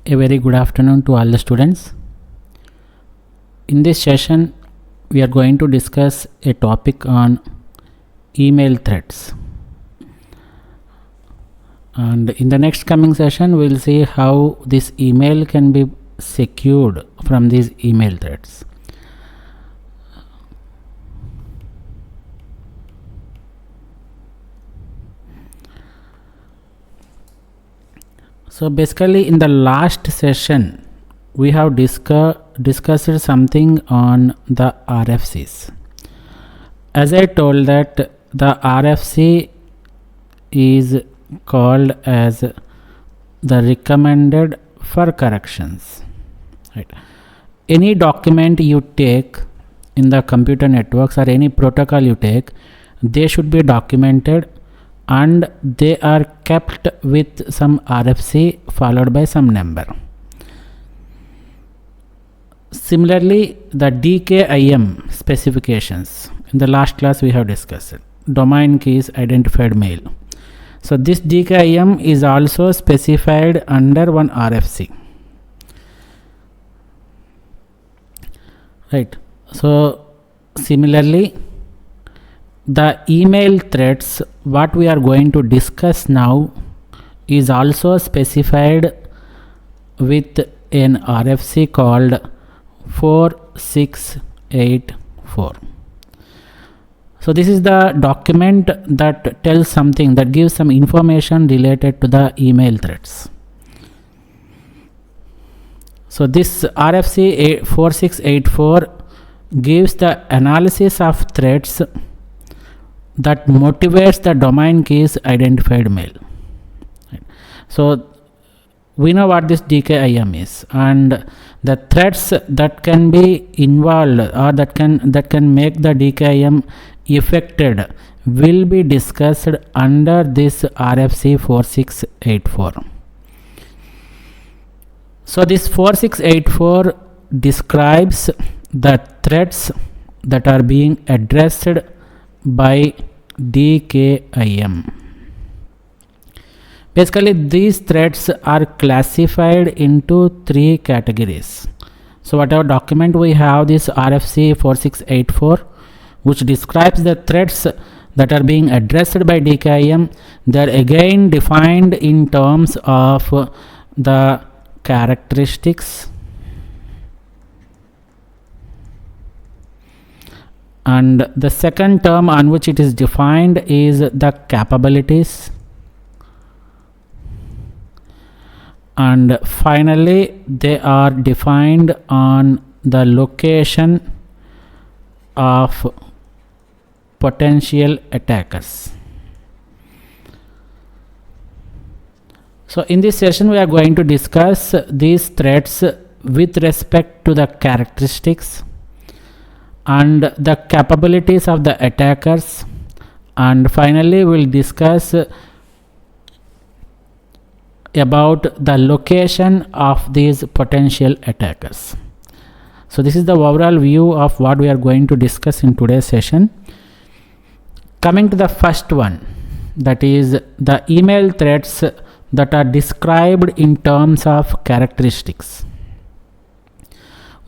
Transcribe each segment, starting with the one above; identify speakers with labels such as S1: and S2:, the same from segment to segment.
S1: A very good afternoon to all the students. In this session, we are going to discuss a topic on email threads. And in the next coming session, we will see how this email can be secured from these email threads. So basically in the last session we have discussed something on the RFCs. As I told that the RFC is called as the recommended for corrections. Right. Any document you take in the computer networks or any protocol you take, they should be documented and they are kept with some RFC followed by some number. Similarly, the DKIM specifications, in the last class we have discussed it. Domain keys identified mail. So this DKIM is also specified under one RFC. Right. So similarly, the email threads what we are going to discuss now is also specified with an RFC called 4684. So this is the document that tells something, that gives some information related to the email threads. So this RFC 4684 gives the analysis of threads that motivates the domain keys identified mail. Right. So we know what this DKIM is, and the threads that can be involved or that can make the DKIM affected will be discussed under this RFC 4684. So this 4684 describes the threads that are being addressed by DKIM. Basically these threads are classified into three categories. So whatever document we have, this RFC 4684, which describes the threads that are being addressed by DKIM, they are again defined in terms of the characteristics and the second term on which it is defined is the capabilities, and finally they are defined on the location of potential attackers. So in this session we are going to discuss these threads with respect to the characteristics and the capabilities of the attackers, and finally we will discuss about the location of these potential attackers. So this is the overall view of what we are going to discuss in today's session. Coming to the first one, that is the email threads that are described in terms of characteristics.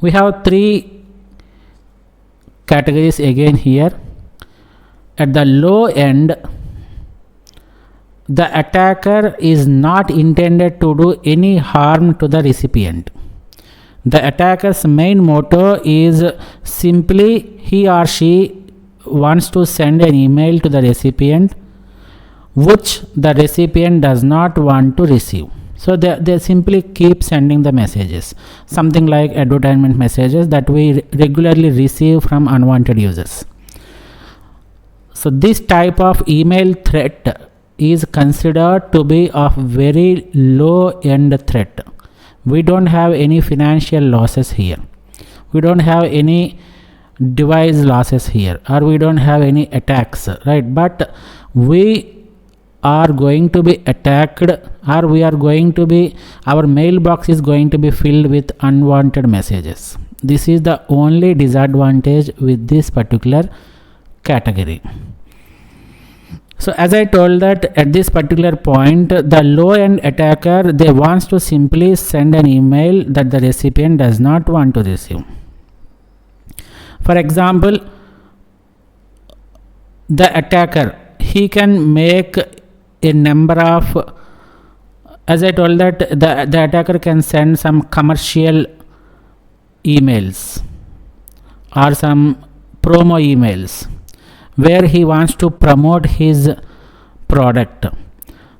S1: We have three categories again here. At the low end, the attacker is not intended to do any harm to the recipient. The attacker's main motto is simply he or she wants to send an email to the recipient which the recipient does not want to receive. So they simply keep sending the messages, something like advertisement messages that we regularly receive from unwanted users. So this type of email threat is considered to be of very low end threat. We don't have any financial losses here. We don't have any device losses here, or we don't have any attacks, right? But we are going to be attacked, or we are going to be, our mailbox is going to be filled with unwanted messages. This is the only disadvantage with this particular category. So as I told that at this particular point, the low end attacker, they wants to simply send an email that the recipient does not want to receive. For example, the attacker, he can make a number of, as I told that the attacker can send some commercial emails or some promo emails where he wants to promote his product.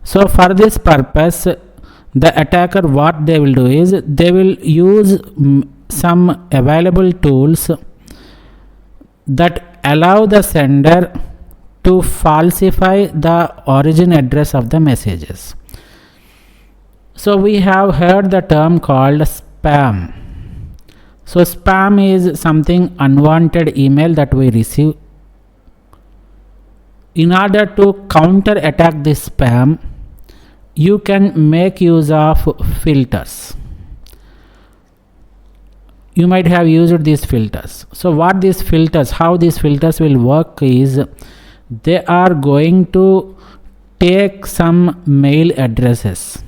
S1: So for this purpose, the attacker, what they will do is they will use some available tools that allow the sender to falsify the origin address of the messages. So we have heard the term called spam. So spam is something unwanted email that we receive. In order to counter attack this spam, you can make use of filters. You might have used these filters. So what these filters, how these filters will work is, they are going to take some mail addresses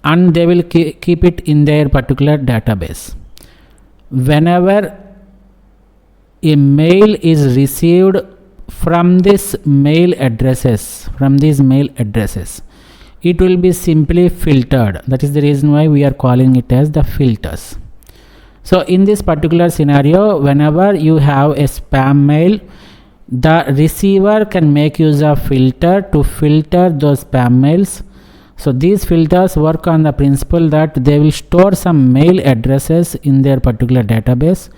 S1: and they will keep it in their particular database. Whenever a mail is received from these mail addresses, it will be simply filtered. That is the reason why we are calling it as the filters. So in this particular scenario, whenever you have a spam mail, the receiver can make use of filter to filter those spam mails. So these filters work on the principle that they will store some mail addresses in their particular database.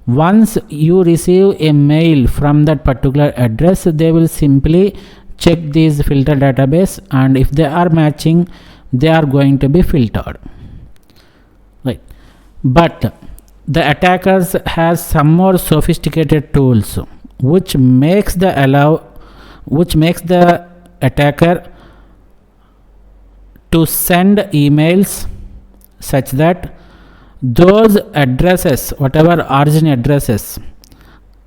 S1: Once you receive a mail from that particular address, they will simply check these filter database, and if they are matching, they are going to be filtered. Right. But the attackers has some more sophisticated tools which makes the attacker to send emails such that those addresses, whatever origin addresses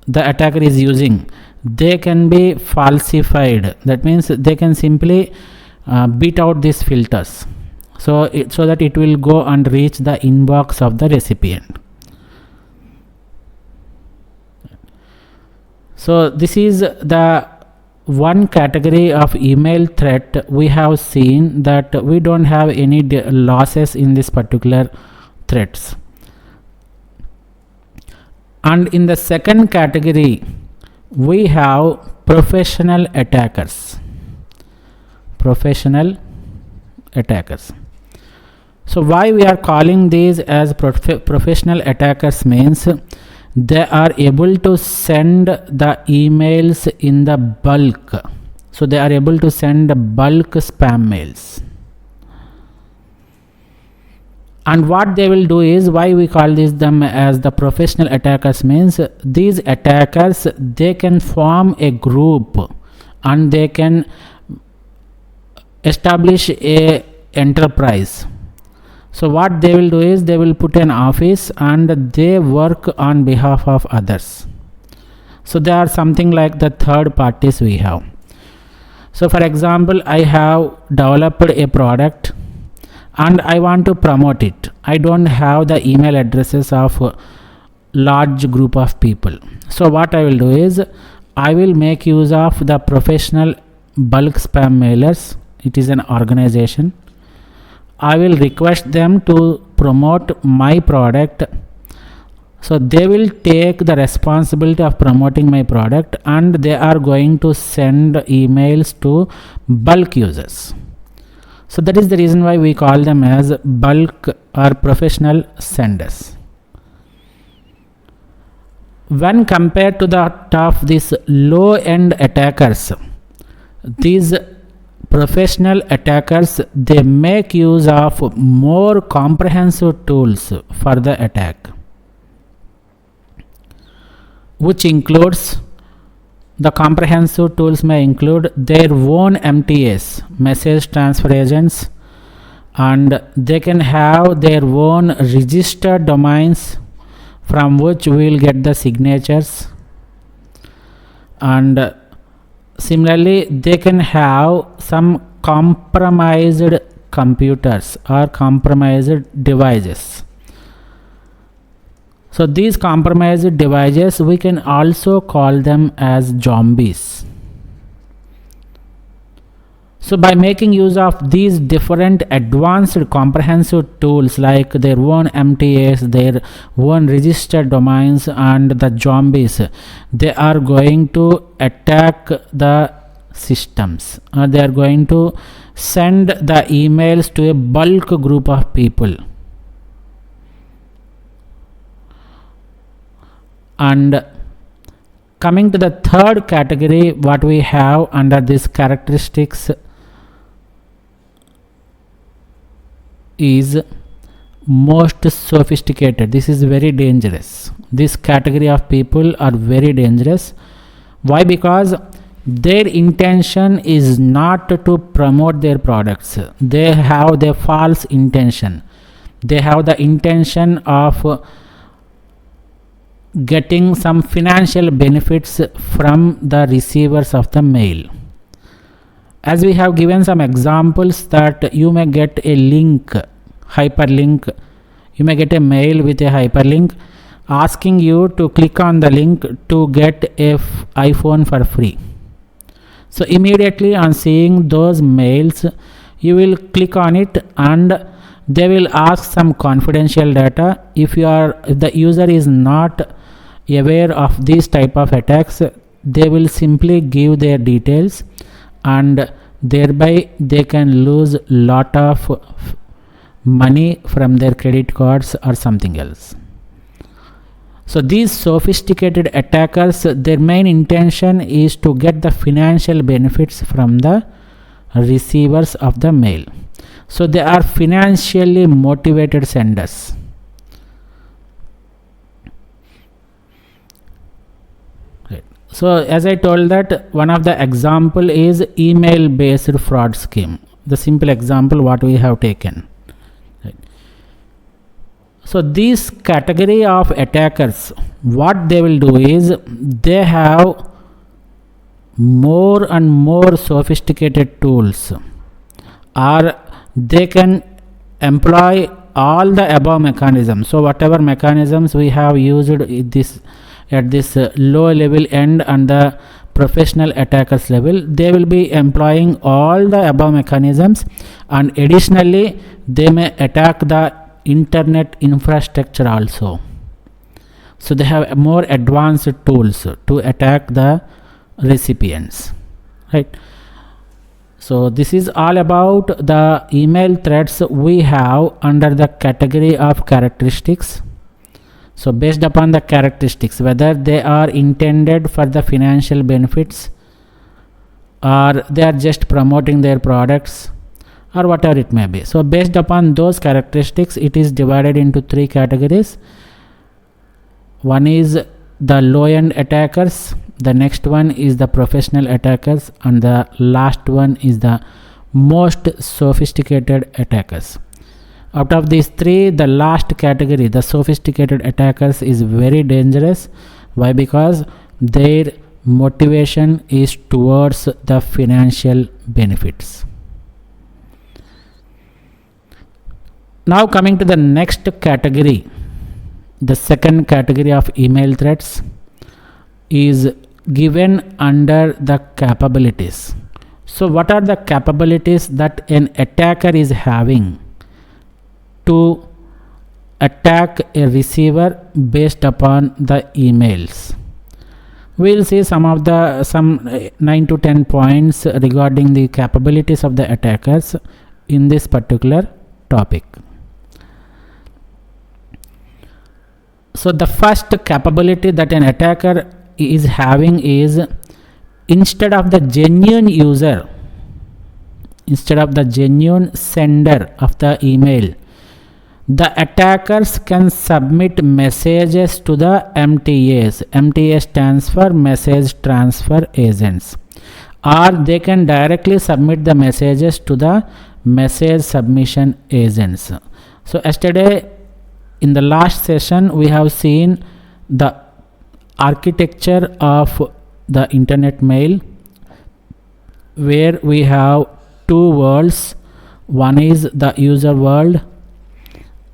S1: the attacker is using, they can be falsified. That means they can simply beat out these filters, so that it will go and reach the inbox of the recipient. So this is the one category of email threat. We have seen that we don't have any losses in this particular threats. And in the second category, we have professional attackers. So why we are calling these as professional attackers means they are able to send the emails in the bulk. So they are able to send bulk spam mails. And what they will do is, why we call them as the professional attackers means, these attackers, they can form a group and they can establish a enterprise. So what they will do is they will put an office and they work on behalf of others. So they are something like the third parties we have. So for example, I have developed a product and I want to promote it. I don't have the email addresses of a large group of people. So what I will do is I will make use of the professional bulk spam mailers. It is an organization. I will request them to promote my product. So they will take the responsibility of promoting my product and they are going to send emails to bulk users. So that is the reason why we call them as bulk or professional senders. When compared to that of these low end attackers, these professional attackers, they make use of more comprehensive tools for the attack, which includes, the comprehensive tools may include their own MTAs, message transfer agents, and they can have their own registered domains from which we will get the signatures. and similarly they can have some compromised computers or compromised devices. So these compromised devices, we can also call them as zombies. So by making use of these different advanced comprehensive tools like their own MTAs, their own registered domains and the zombies, they are going to attack the systems, or they are going to send the emails to a bulk group of people. And coming to the third category, what we have under these characteristics is most sophisticated. This is very dangerous. This category of people are very dangerous. Why? Because their intention is not to promote their products. They have their false intention. They have the intention of getting some financial benefits from the receivers of the mail. As we have given some examples, that you may get a link, hyperlink, you may get a mail with a hyperlink asking you to click on the link to get a iPhone for free. So immediately on seeing those mails, you will click on it and they will ask some confidential data. If the user is not aware of these type of attacks, they will simply give their details and thereby they can lose lot of money from their credit cards or something else. So these sophisticated attackers, their main intention is to get the financial benefits from the receivers of the mail. So they are financially motivated senders. So as I told that one of the example is email based fraud scheme, the simple example what we have taken. Right. So this category of attackers, what they will do is they have more and more sophisticated tools, or they can employ all the above mechanisms. So whatever mechanisms we have used at this low level end and the professional attackers level, they will be employing all the above mechanisms, and additionally they may attack the internet infrastructure also. So they have more advanced tools to attack the recipients, right? So this is all about the email threats we have under the category of characteristics. So based upon the characteristics, whether they are intended for the financial benefits or they are just promoting their products or whatever it may be. So based upon those characteristics, it is divided into three categories. One is the low-end attackers, the next one is the professional attackers, and the last one is the most sophisticated attackers. Out of these three, the last category, the sophisticated attackers, is very dangerous. Why? Because their motivation is towards the financial benefits. Now coming to the next category, the second category of email threats is given under the capabilities. So what are the capabilities that an attacker is having to attack a receiver based upon the emails? We will see some 9 to 10 points regarding the capabilities of the attackers in this particular topic. So the first capability that an attacker is having is, instead of the genuine user, instead of the genuine sender of the email, the attackers can submit messages to the MTAs. MTA stands for Message Transfer Agents. Or they can directly submit the messages to the Message Submission Agents. So yesterday in the last session we have seen the architecture of the internet mail, where we have two worlds. One is the user world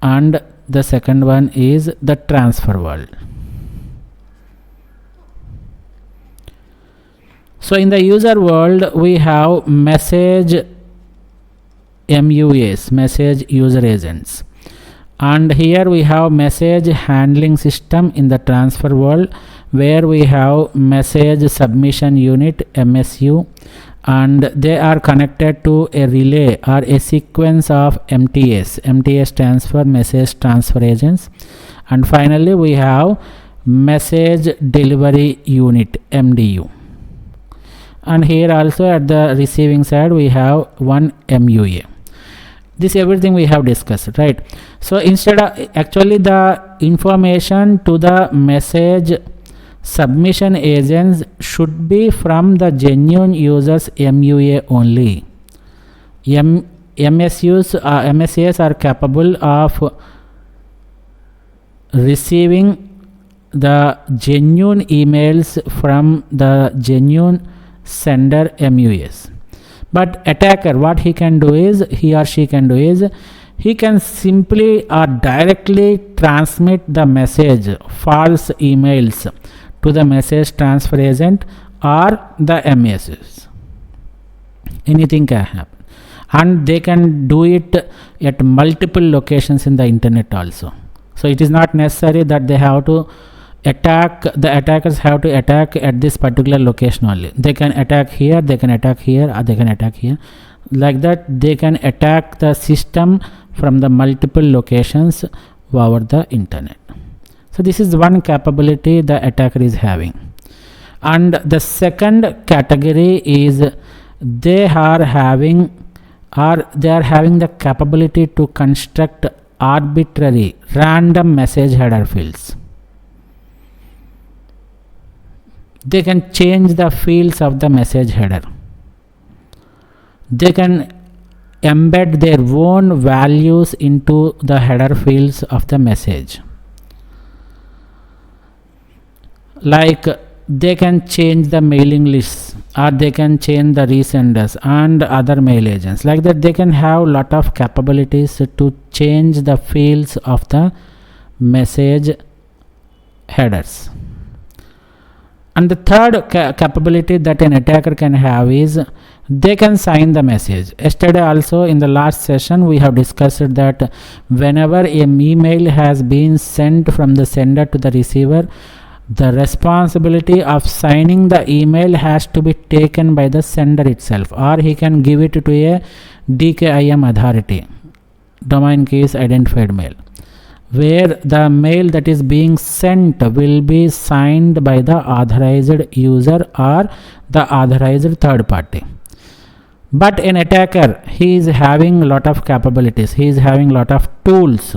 S1: and the second one is the transfer world. So in the user world we have message MUAs, message user agents, and here we have message handling system in the transfer world, where we have message submission unit, MSU, and they are connected to a relay or a sequence of MTS. MTS stands for message transfer agents. And finally we have message delivery unit, MDU. And here also at the receiving side we have one MUA. This everything we have discussed, right? So instead of actually the information to the message submission agents should be from the genuine users MUA only. MSAs are capable of receiving the genuine emails from the genuine sender MUAs. But attacker, what he can do is, he or she can do is, he can simply or directly transmit the message, false emails, to the message transfer agent or the MSAs. Anything can happen, and they can do it at multiple locations in the internet also. So it is not necessary that they have to attack, the attackers have to attack at this particular location only. They can attack here, they can attack here, or they can attack here. Like that they can attack the system from the multiple locations over the internet. So this is one capability the attacker is having. And the second category is they are having the capability to construct arbitrary random message header fields. They can change the fields of the message header. They can embed their own values into the header fields of the message. Like they can change the mailing lists, or they can change the resenders and other mail agents. Like that they can have lot of capabilities to change the fields of the message headers. And the third capability that an attacker can have is they can sign the message. Yesterday also in the last session we have discussed that whenever an email has been sent from the sender to the receiver, the responsibility of signing the email has to be taken by the sender itself, or he can give it to a DKIM authority, domain keys identified mail, where the mail that is being sent will be signed by the authorized user or the authorized third party. But an attacker, he is having a lot of capabilities, he is having a lot of tools,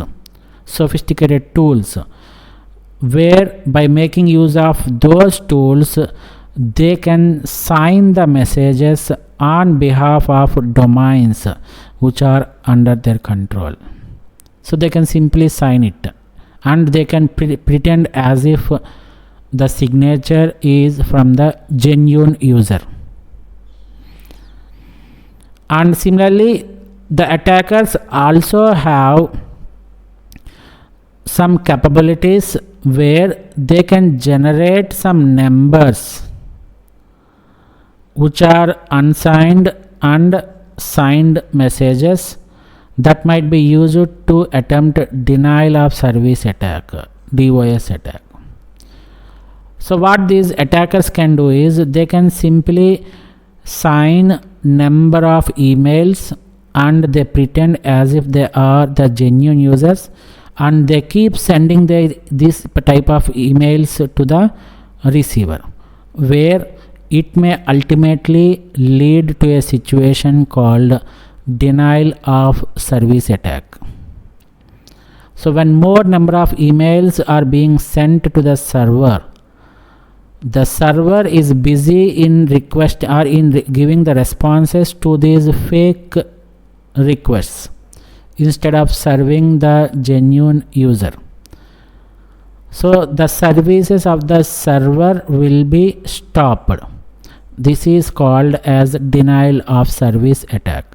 S1: sophisticated tools, where by making use of those tools they can sign the messages on behalf of domains which are under their control. So they can simply sign it, and they can pretend as if the signature is from the genuine user. And similarly the attackers also have some capabilities where they can generate some numbers which are unsigned and signed messages that might be used to attempt denial of service attack, DOS attack. So what these attackers can do is they can simply sign number of emails and they pretend as if they are the genuine users, and they keep sending this type of emails to the receiver, where it may ultimately lead to a situation called denial of service attack. So when more number of emails are being sent to the server is busy in request or in giving the responses to these fake requests instead of serving the genuine user. So the services of the server will be stopped. This is called as denial of service attack.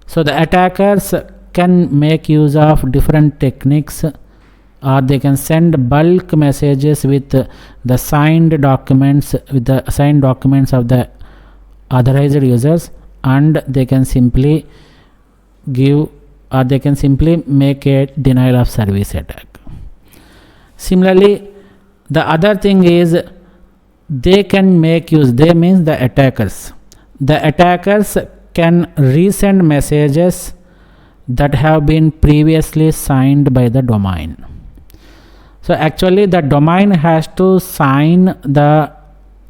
S1: So the attackers can make use of different techniques, or they can send bulk messages with the signed documents of the authorized users, and they can simply make a denial of service attack. Similarly, the other thing is they can make use, they means the attackers can resend messages that have been previously signed by the domain. So actually the domain has to sign the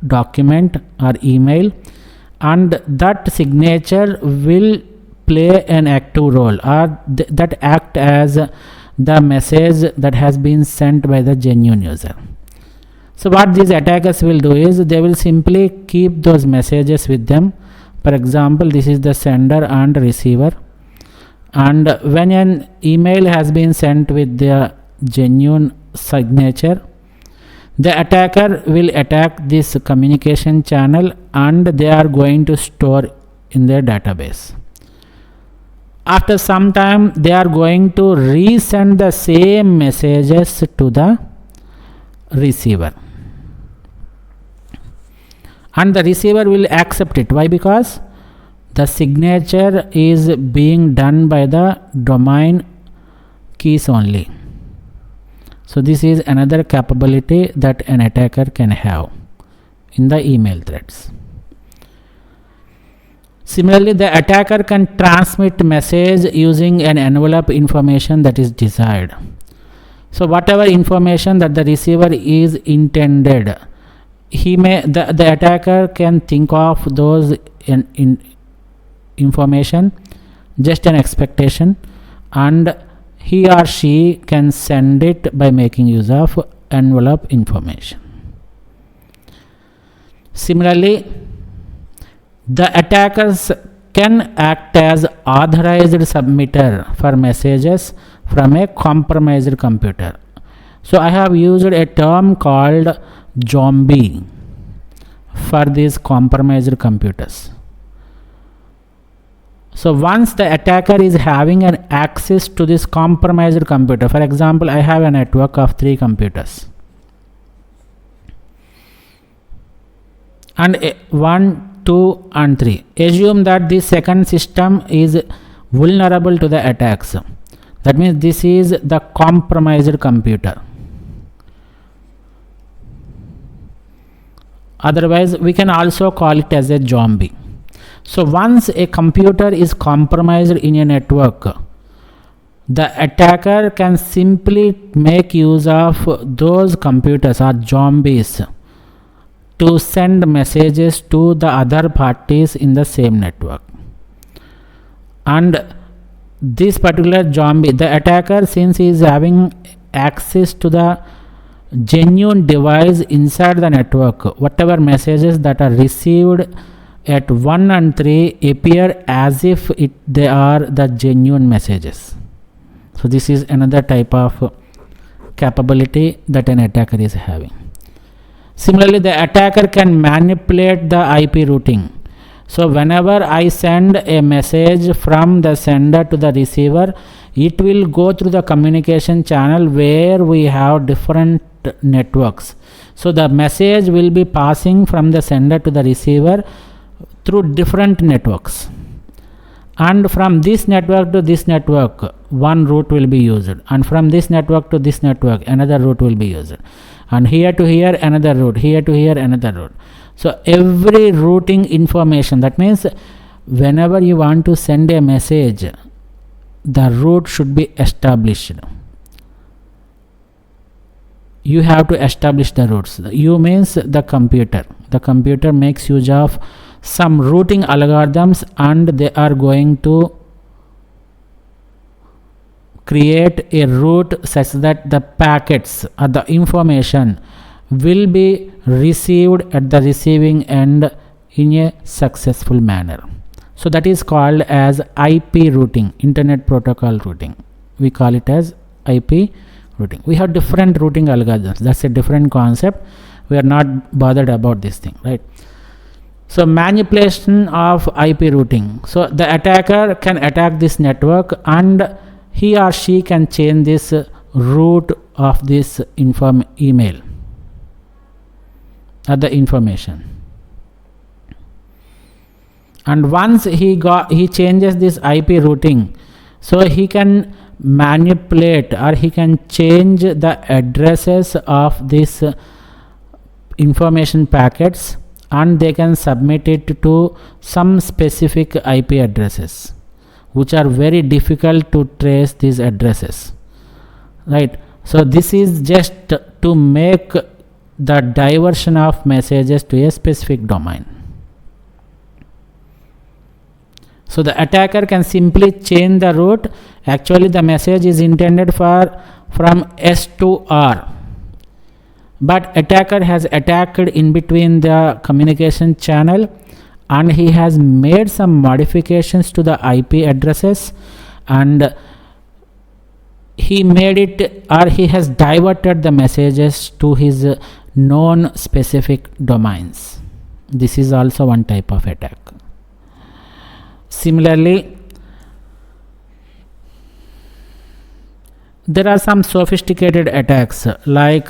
S1: document or email, and that signature will play an active role, or that act as the message that has been sent by the genuine user. So what these attackers will do is they will simply keep those messages with them. For example, this is the sender and receiver, and when an email has been sent with the genuine signature, the attacker will attack this communication channel, and they are going to store in their database. After some time, they are going to resend the same messages to the receiver, and the receiver will accept it. Why? Because the signature is being done by the domain keys only. So this is another capability that an attacker can have in the email threads. Similarly, the attacker can transmit message using an envelope information that is desired. So whatever information that the receiver is intended, the attacker can think of those information, just an expectation, and he or she can send it by making use of envelope information. Similarly, the attackers can act as authorized submitter for messages from a compromised computer. So I have used a term called zombie for these compromised computers. So once the attacker is having an access to this compromised computer, for example, I have a network of 3 computers, and 1, 2 and 3. Assume that this second system is vulnerable to the attacks. That means this is the compromised computer. Otherwise, we can also call it as a zombie. So once a computer is compromised in a network, the attacker can simply make use of those computers or zombies to send messages to the other parties in the same network. And this particular zombie, the attacker, since he is having access to the genuine device inside the network, whatever messages that are received at 1 and 3 appear as if they are the genuine messages. So this is another type of capability that an attacker is having. Similarly, the attacker can manipulate the IP routing. So whenever I send a message from the sender to the receiver, it will go through the communication channel where we have different networks. So the message will be passing from the sender to the receiver through different networks, and from this network to this network one route will be used, and from this network to this network another route will be used, and here to here another route, here to here another route. So every routing information, that means whenever you want to send a message, the route should be established. You have to establish the routes. You means the computer makes use of some routing algorithms, and they are going to create a route such that the packets or the information will be received at the receiving end in a successful manner. So that is called as IP routing, Internet Protocol routing. We call it as IP routing. We have different routing algorithms. That's a different concept. We are not bothered about this thing, right? So manipulation of IP routing. So the attacker can attack this network, and he or she can change this route of this email or the information. And once he changes this IP routing, so he can manipulate or he can change the addresses of these information packets, and they can submit it to some specific IP addresses which are very difficult to trace these addresses, right? So this is just to make the diversion of messages to a specific domain. So the attacker can simply change the route. Actually the message is intended from S to R, but attacker has attacked in between the communication channel, and he has made some modifications to the IP addresses, and he made it, or he has diverted the messages to his known specific domains. This is also one type of attack. Similarly, there are some sophisticated attacks like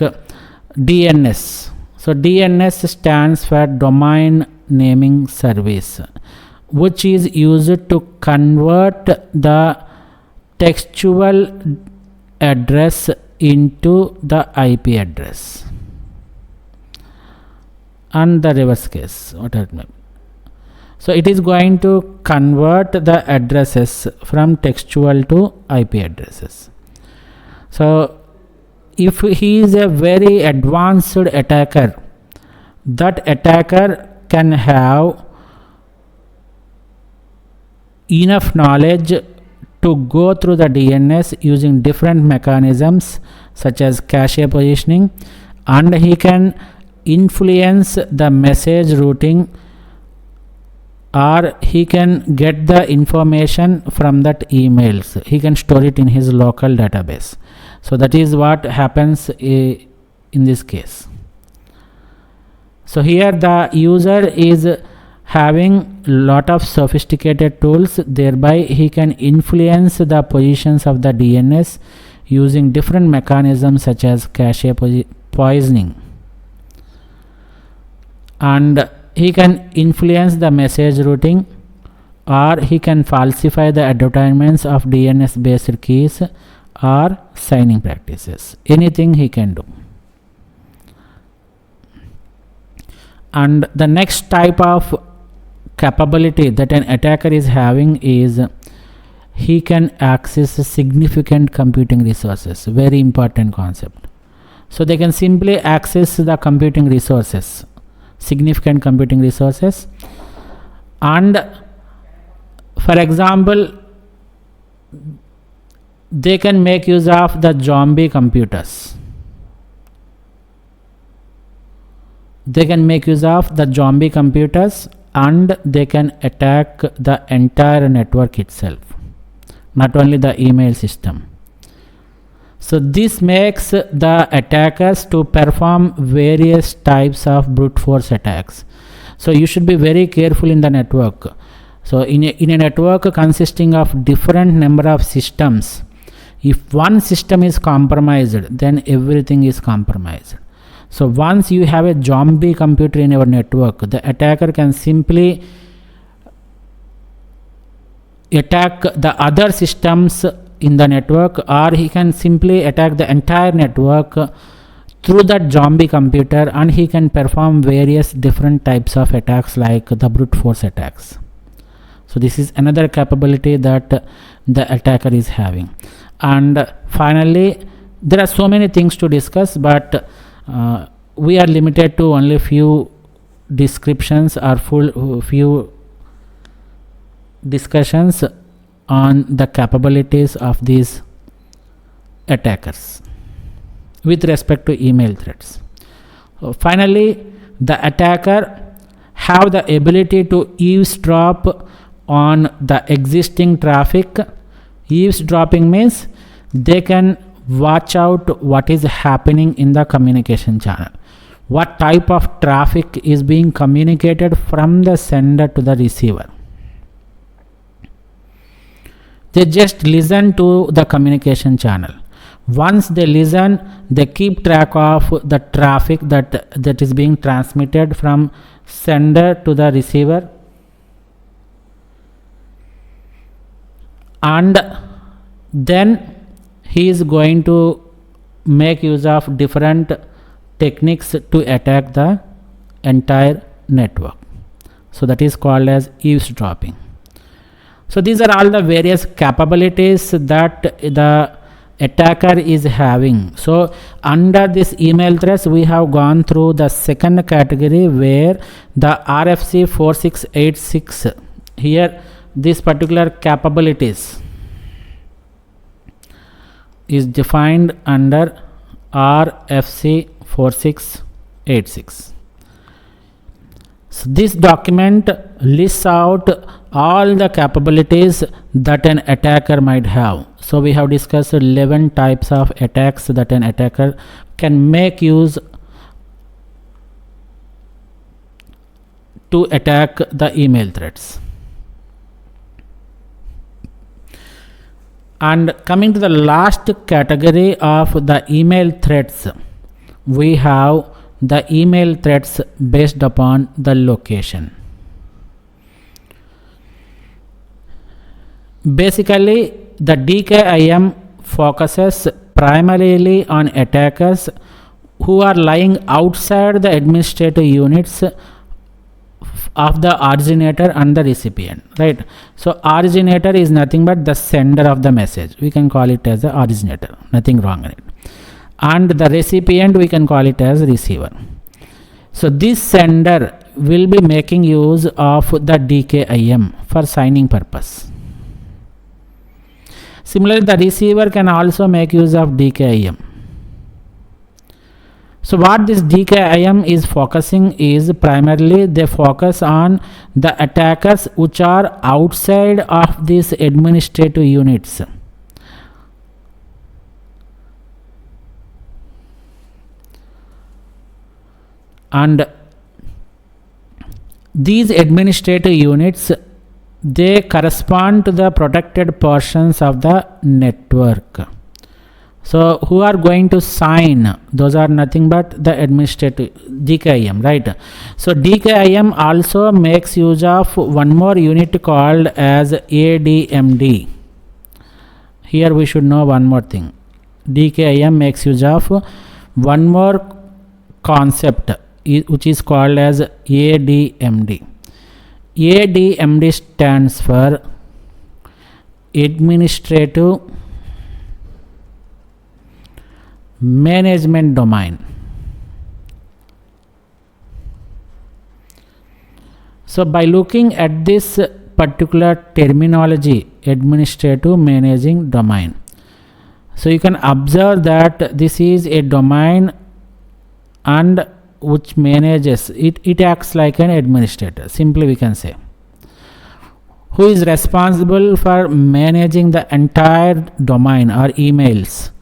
S1: DNS. So DNS stands for Domain Naming Service, which is used to convert the textual address into the IP address, and the reverse case, whatever it may be. So it is going to convert the addresses from textual to IP addresses. So if he is a very advanced attacker, that attacker can have enough knowledge to go through the DNS using different mechanisms such as cache positioning, and he can influence the message routing, or he can get the information from that emails. He can store it in his local database. So that is what happens in this case. So here the user is having lot of sophisticated tools, thereby he can influence the positions of the DNS using different mechanisms such as cache poisoning, and he can influence the message routing, or he can falsify the advertisements of DNS based keys or signing practices. Anything he can do. And the next type of capability that an attacker is having is he can access significant computing resources. Very important concept. So they can simply access the computing resources, significant computing resources, and for example they can make use of the zombie computers. They can make use of the zombie computers, and they can attack the entire network itself, not only the email system. So this makes the attackers to perform various types of brute force attacks. So you should be very careful in the network. So in a network consisting of different number of systems, if one system is compromised, then everything is compromised. So once you have a zombie computer in your network, the attacker can simply attack the other systems in the network, or he can simply attack the entire network through that zombie computer, and he can perform various different types of attacks like the brute force attacks. So this is another capability that the attacker is having. And finally, there are so many things to discuss, but we are limited to only few descriptions or few discussions on the capabilities of these attackers with respect to email threats. Finally, the attacker have the ability to eavesdrop on the existing traffic. Eavesdropping means they can watch out what is happening in the communication channel. What type of traffic is being communicated from the sender to the receiver. They just listen to the communication channel. Once they listen, they keep track of the traffic that is being transmitted from sender to the receiver, and then he is going to make use of different techniques to attack the entire network. So that is called as eavesdropping. So these are all the various capabilities that the attacker is having. So under this email threats, we have gone through the second category, where the RFC 4686, here this particular capabilities is defined under RFC 4686. So this document lists out all the capabilities that an attacker might have. So we have discussed 11 types of attacks that an attacker can make use to attack the email threats. And coming to the last category of the email threats, we have the email threats based upon the location. Basically, the DKIM focuses primarily on attackers who are lying outside the administrative units of the originator and the recipient, right? So originator is nothing but the sender of the message. We can call it as the originator, nothing wrong in it. And the recipient, we can call it as receiver. So this sender will be making use of the DKIM for signing purpose. Similarly, the receiver can also make use of DKIM. So what this DKIM is focusing is primarily they focus on the attackers which are outside of these administrative units. And these administrative units, they correspond to the protected portions of the network. So who are going to sign? Those are nothing but the administrative DKIM, right? So DKIM also makes use of one more unit called as ADMD. Here we should know one more thing. DKIM makes use of one more concept which is called as ADMD. ADMD stands for Administrative Management Domain. So by looking at this particular terminology, administrative managing domain, so you can observe that this is a domain and which manages it acts like an administrator, simply we can say, who is responsible for managing the entire domain or emails.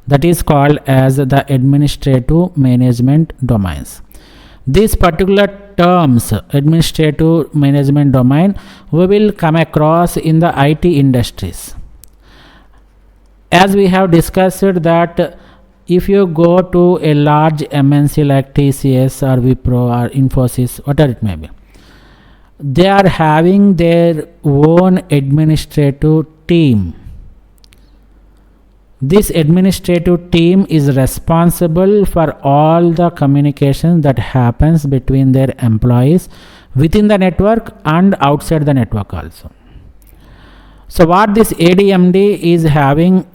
S1: That is called as the administrative management domains. These particular terms, administrative management domain, we will come across in the IT industries. As we have discussed that if you go to a large MNC like TCS or Wipro or Infosys, whatever it may be, they are having their own administrative team. This administrative team is responsible for all the communication that happens between their employees within the network and outside the network also. So what this ADMD is having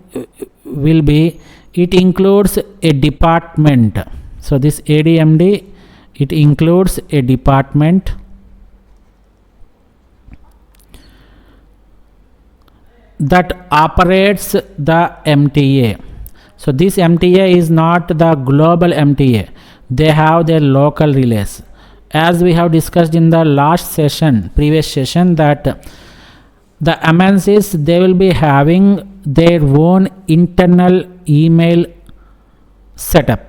S1: will be, it includes a department. So this ADMD, it includes a department that operates the MTA. So this MTA is not the global MTA. They have their local relays. As we have discussed in the last session, previous session, that The MNCs, they will be having their own internal email setup,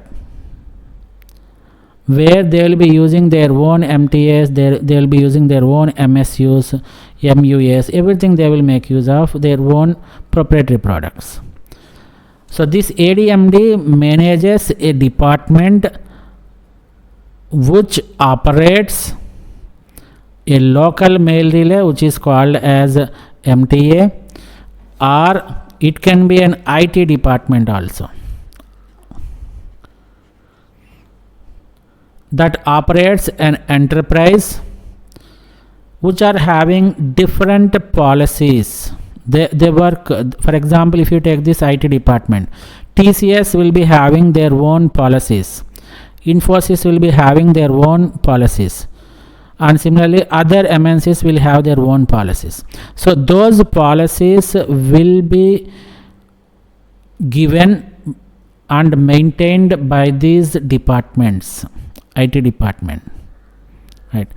S1: where they will be using their own MTS, they will be using their own MSUs, MUS, everything they will make use of their own proprietary products. So this ADMD manages a department which operates a local mail relay which is called as MTA, or it can be an IT department also, that operates an enterprise which are having different policies. They work, for example, if you take this IT department, TCS will be having their own policies, Infosys will be having their own policies, and similarly other MNCs will have their own policies. So those policies will be given and maintained by these departments, IT department, right?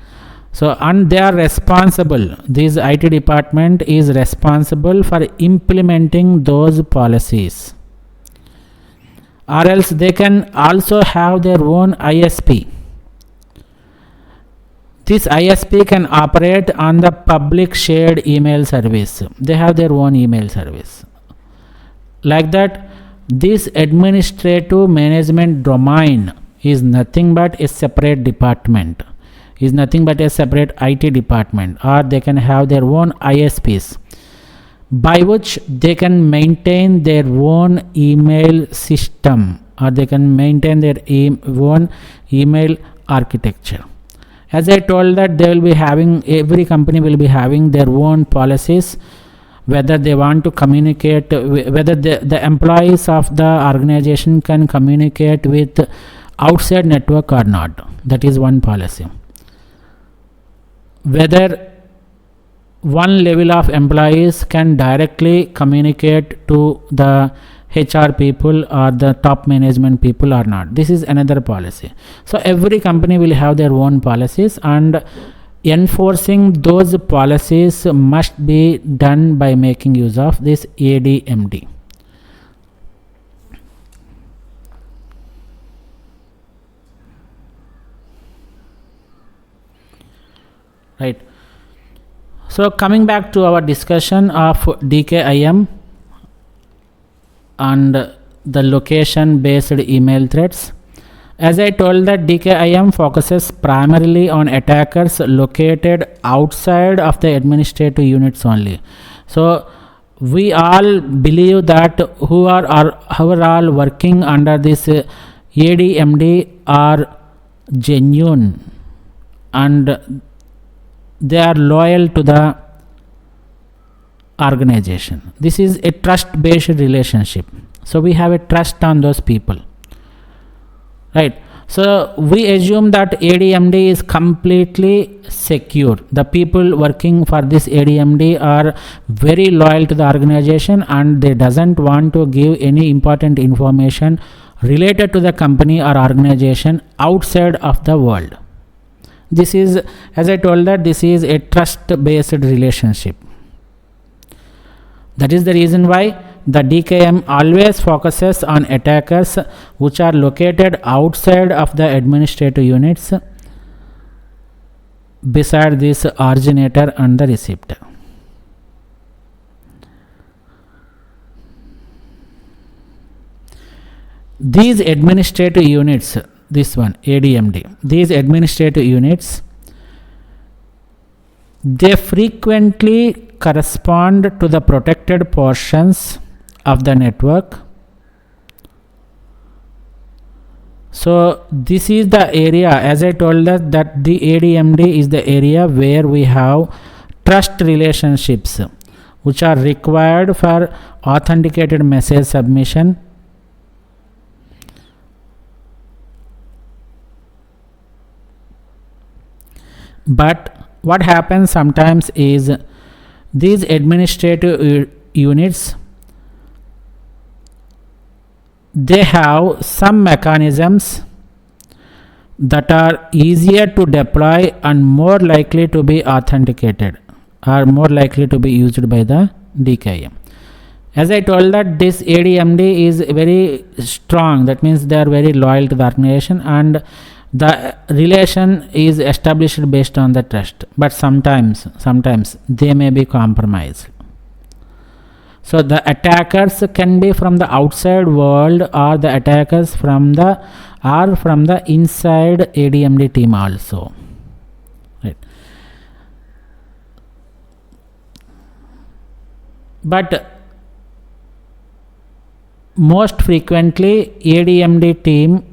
S1: So, and they are responsible, this IT department is responsible for implementing those policies, or else they can also have their own ISP. This ISP can operate on the public shared email service, they have their own email service. Like that, this administrative management domain is nothing but a separate department, is nothing but a separate IT department, or they can have their own ISPs by which they can maintain their own email system, or they can maintain their own email architecture. As I told that they will be having, every company will be having their own policies, whether they want to communicate, whether the employees of the organization can communicate with outside network or not, that is one policy. Whether one level of employees can directly communicate to the HR people or the top management people or not, this is another policy. So every company will have their own policies, and enforcing those policies must be done by making use of this ADMD. Right. So coming back to our discussion of DKIM and the location based email threats, as I told that DKIM focuses primarily on attackers located outside of the administrative units only. So we all believe that who are all working under this ADMD are genuine and they are loyal to the organization. This is a trust based relationship, so we have a trust on those people, right? So we assume that ADMD is completely secure. The people working for this ADMD are very loyal to the organization and they doesn't want to give any important information related to the company or organization outside of the world. This is, as I told that, this is a trust based relationship. That is the reason why the DKIM always focuses on attackers which are located outside of the administrative units beside this originator and the receptor. These administrative units, this one ADMD, these administrative units, they frequently correspond to the protected portions of the network. So this is the area, as I told us, that the ADMD is the area where we have trust relationships which are required for authenticated message submission, but what happens sometimes is these administrative units, they have some mechanisms that are easier to deploy and more likely to be authenticated. are more likely to be used by the DKIM. As I told that this ADMD is very strong, that means they are very loyal to the organization and the relation is established based on the trust, but sometimes they may be compromised. So the attackers can be from the outside world or the attackers from the inside ADMD team also, right? But most frequently ADMD team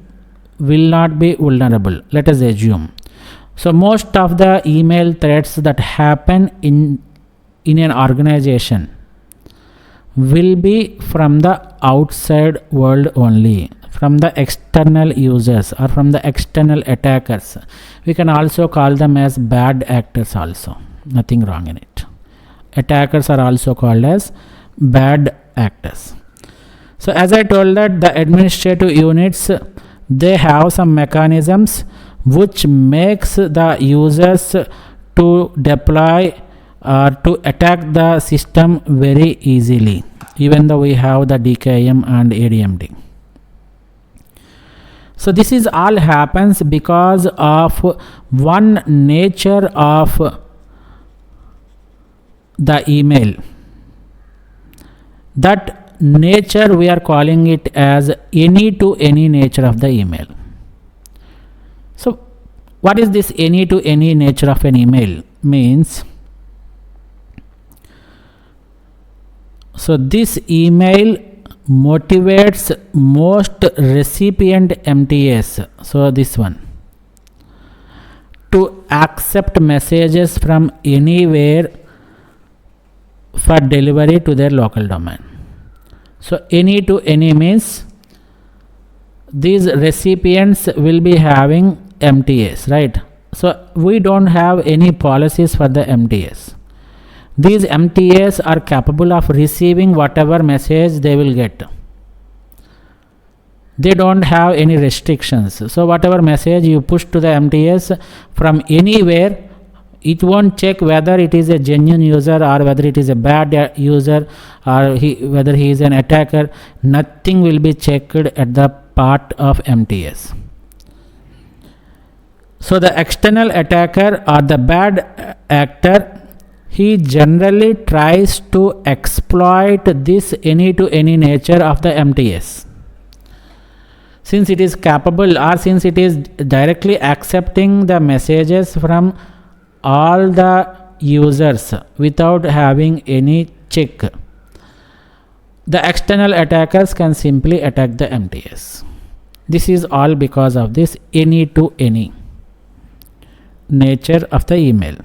S1: will not be vulnerable, let us assume. So most of the email threats that happen in an organization will be from the outside world only, from the external users or from the external attackers. We can also call them as bad actors also, nothing wrong in it. Attackers are also called as bad actors. So as I told that the administrative units, they have some mechanisms which makes the users to deploy or to attack the system very easily, even though we have the DKIM and ADMD. So this is all happens because of one nature of the email. That nature we are calling it as any to any nature of the email. So what is this any to any nature of an email? Means, so this email motivates most recipient MTAs, so this one, to accept messages from anywhere for delivery to their local domain. So any to any means these recipients will be having MTAs, right? So we don't have any policies for the MTAs. These MTAs are capable of receiving whatever message they will get. They don't have any restrictions. So whatever message you push to the MTAs from anywhere, it won't check whether it is a genuine user or whether it is a bad user or whether he is an attacker. Nothing will be checked at the part of MTS. So the external attacker or the bad actor, he generally tries to exploit this any to any nature of the MTS. Since it is capable or since it is directly accepting the messages from all the users without having any check, the external attackers can simply attack the MTS. This is all because of this any to any nature of the email.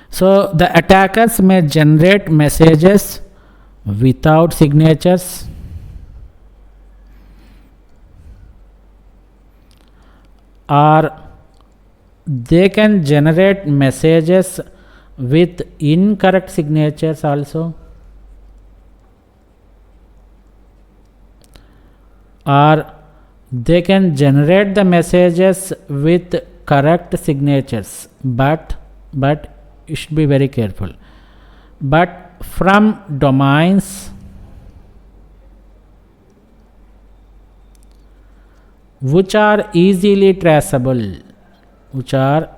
S1: So the attackers may generate messages without signatures, or they can generate messages with incorrect signatures also, or they can generate the messages with correct signatures, but you should be very careful, but from domains which are easily traceable, that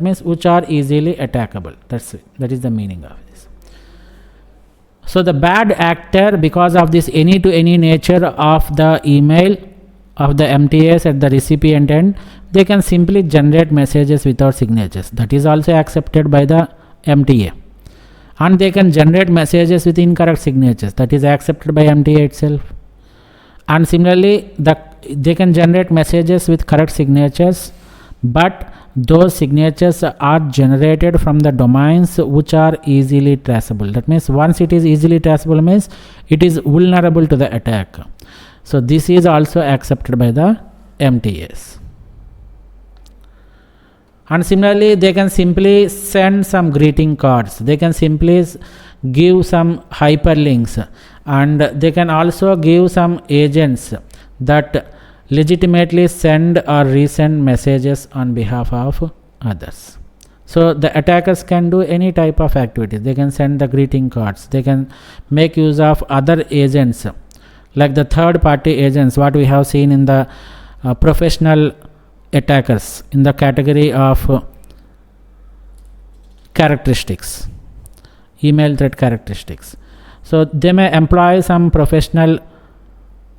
S1: means which are easily attackable. That is the meaning of this. So the bad actor, because of this any to any nature of the email of the MTS at the recipient end, they can simply generate messages without signatures. That is also accepted by the MTA. And they can generate messages with incorrect signatures. That is accepted by MTA itself. And similarly, they can generate messages with correct signatures, but those signatures are generated from the domains which are easily traceable. That means once it is easily traceable means it is vulnerable to the attack. So this is also accepted by the MTS. And similarly, they can simply send some greeting cards. They can simply give some hyperlinks, and they can also give some agents that legitimately send or resend messages on behalf of others. So the attackers can do any type of activities. They can send the greeting cards, they can make use of other agents like the third party agents, what we have seen in the professional attackers in the category of characteristics, email threat characteristics. So they may employ some professional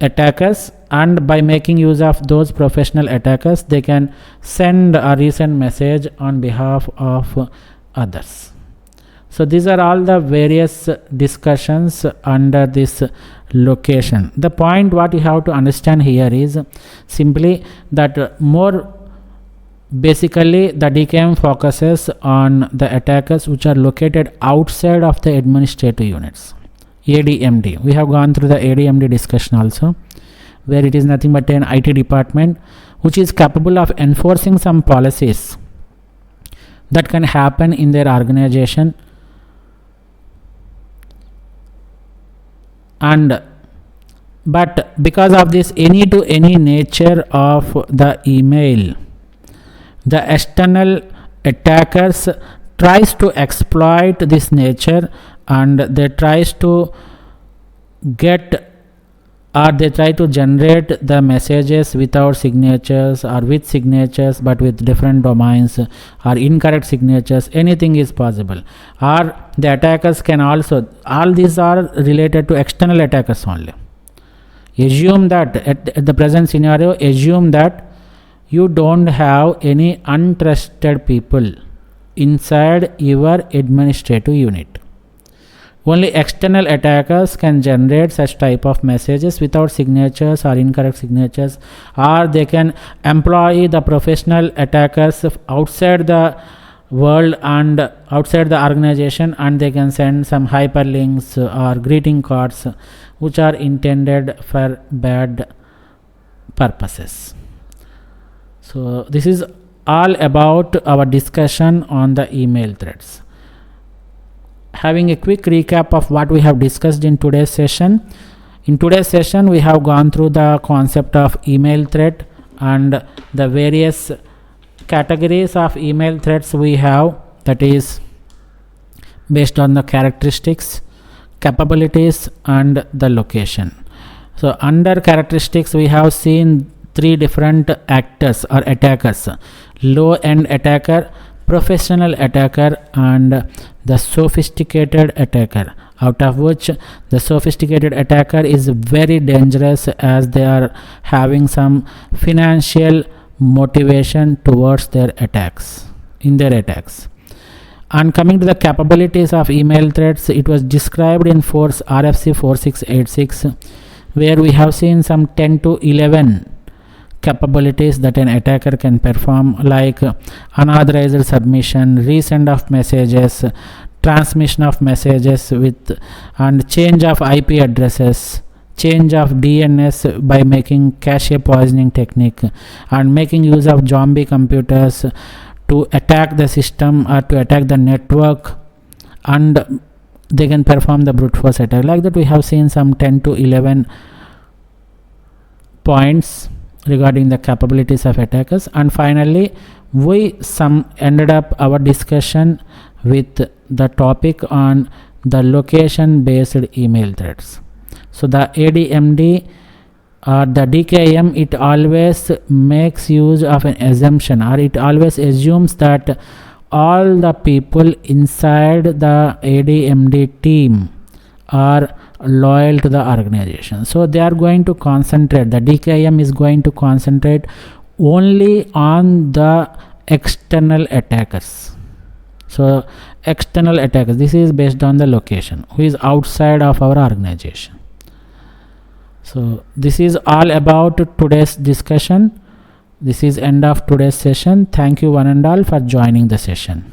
S1: attackers, and by making use of those professional attackers they can send a recent message on behalf of others. So these are all the various discussions under this location. The point what you have to understand here is simply that more basically the DKIM focuses on the attackers which are located outside of the administrative units, ADMD. We have gone through the ADMD discussion also, where it is nothing but an IT department which is capable of enforcing some policies that can happen in their organization, and but because of this any to any nature of the email, the external attackers tries to exploit this nature, and they tries to get or they try to generate the messages without signatures or with signatures but with different domains or incorrect signatures. Anything is possible. Or the attackers can also, all these are related to external attackers only. Assume that at the present scenario, assume that you don't have any untrusted people inside your administrative unit. Only external attackers can generate such type of messages without signatures or incorrect signatures, or they can employ the professional attackers outside the world and outside the organization, and they can send some hyperlinks or greeting cards which are intended for bad purposes. So this is all about our discussion on the email threats. Having a quick recap of what we have discussed in today's session. In today's session, we have gone through the concept of email threat and the various categories of email threats we have, that is based on the characteristics, capabilities and the location. So under characteristics, we have seen three different actors or attackers: low end attacker, professional attacker and the sophisticated attacker, out of which the sophisticated attacker is very dangerous as they are having some financial motivation towards their attacks, in their attacks. And coming to the capabilities of email threats, it was described in force RFC 4686, where we have seen some 10 to 11 capabilities that an attacker can perform, like unauthorized submission, resend of messages, transmission of messages with and change of IP addresses, change of DNS by making cache poisoning technique, and making use of zombie computers to attack the system or to attack the network, and they can perform the brute force attack. Like that, we have seen some 10 to 11 points regarding the capabilities of attackers. And finally, we ended up our discussion with the topic on the location based email threats. So the ADMD or the DKIM, it always makes use of an assumption, or it always assumes that all the people inside the ADMD team are loyal to the organization. So they are going to concentrate, the DKIM is going to concentrate only on the external attackers. So external attackers, this is based on the location, who is outside of our organization. So this is all about today's discussion. This is end of today's session. Thank you one and all for joining the session.